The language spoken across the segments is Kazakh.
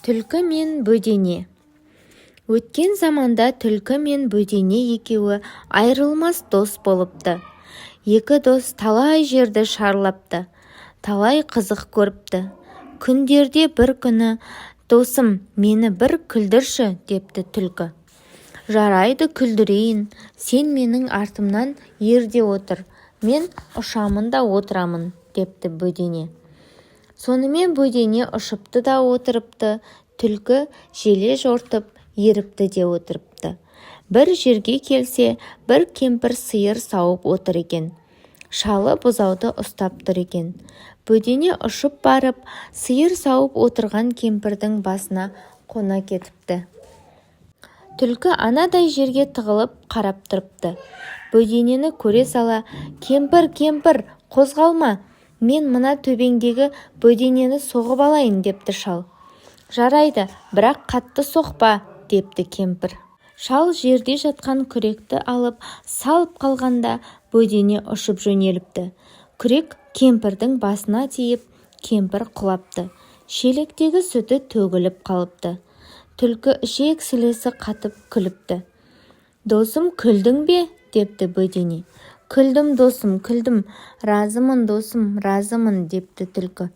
Түлкі мен бөдене. Өткен заманда түлкі мен бөдене екеуі айырылмас дос болыпты. Екі дос талай жерді шарлапты, талай қызық көріпті. Күндерде бір күні: «Досым, мені бір күлдірші», депті түлкі. «Жарайды, күлдірейін, сен менің артымнан ерде отыр, мен ұшамын да отырамын», депті бөдене. Сонымен бөдене ұшыпты да отырыпты, түлкі желе жортып еріпті де отырыпты. Бір жерге келсе, бір кемпір сиыр сауып отыр екен. Шалы бұзауды ұстап тұр екен. Бөдене ұшып барып, сиыр сауып отырған кемпірдің басына қона кетіпті. Түлкі анадай жерге тығылып қарап тұрыпты. Бөденені көре сала: «Кемпір, кемпір, қозғалма, мен мына төбеңдегі бөденені соғып алайын», депті шал. «Жарайды, бірақ қатты соқпа», депті кемпір. Шал жерде жатқан күректі алып салып қалғанда бөдене ұшып жөнеліпті. Күрек кемпірдің басына тиіп, кемпір құлапты. Шелектегі сүті төгіліп қалыпты. Түлкі ішек-сілесі қатып күліпті. «Досым, күлдің бе?» депті бөдене. «Күлдім, досым, күлдім. Разымын, досым, разымын», депті түлкі.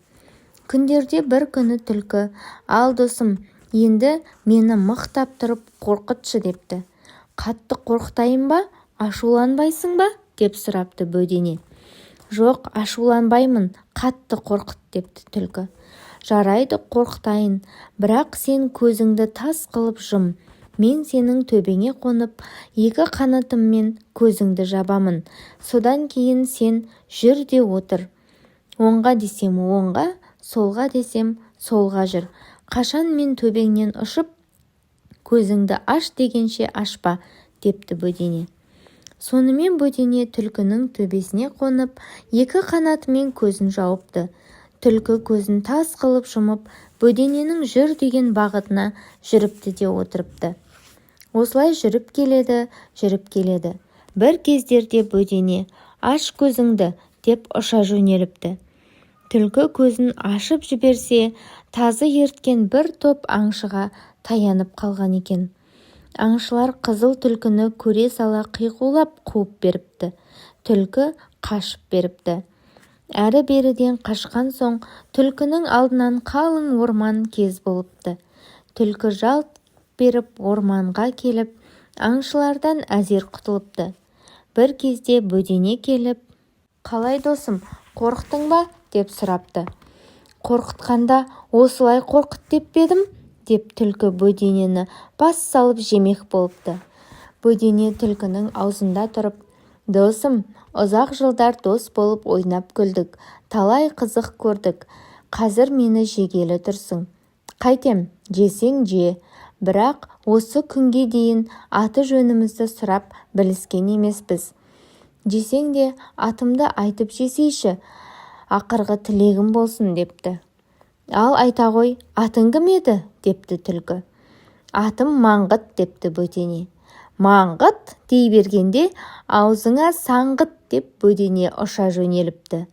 Күндерде бір күні түлкі: «Ал, досым, енді мені мықтап тұрып қорқытшы», депті. «Қатты қорқытайын ба, ашуланбайсың ба?» деп сұрапты бөдене. «Жоқ, ашуланбаймын, қатты қорқыт», депті түлкі. «Жарайды, қорқытайын, бірақ сен көзіңді тас қылып жым. Мен сенің төбеңе қонып, екі қанатыммен көзіңді жабамын. Содан кейін сен жүр де отыр. Оңға десем оңға, солға десем солға жүр. Қашан мен төбеңнен ұшып, көзіңді аш дегенше ашпа», депті бөдене. Сонымен бөдене түлкінің төбесіне қонып, екі қанатымен көзін жауыпты. Түлкі көзін тас қылып жұмып, бөдененің жүр деген бағытына жүріпті де отырыпты. Осылай жүріп келеді. Бір кездерде бөдене: «Аш көзіңді», деп ұша жөнеліпті. Түлкі көзін ашып жіберсе, тазы ерткен бір топ аңшыға таянып қалған екен. Аңшылар қызыл түлкіні көре сала қиқулап қуып беріпті. Түлкі қашып беріпті. Әрі-беріден қашқан соң түлкінің алдынан қалың орман кез болыпты. Түлкі жалт беріп орманға келіп, аңшылардан әзер құтылыпты. Бір кезде бөдене келіп: «Қалай, досым, қорықтың ба?» деп сұрапты. «Қорқытқанда осылай қорқыт деп бедім», деп түлкі бөденені бас салып жемек болыпты. Бөдене түлкінің аузында тұрып: «Досым, ұзақ жылдар дос болып ойнап күлдік, талай қызық көрдік. Қазір мені жегелі тұрсың. Қайтем, жесең же, бірақ осы күнге дейін аты жөнімізді сұрап біліскен емеспіз. Жесең де атымды айтып жесейші, ақырғы тілегім болсын», депті. «Ал, айта ғой, атың кім еді?» депті түлкі. «Атым Маңғыт», депті бөдене. «Маңғыт» дей бергенде аузыңа саңғыт, деп бөдене ұша жөнеліпті.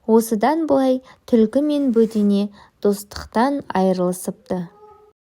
Осыдан былай түлкі мен бөдене достықтан айырылысыпты.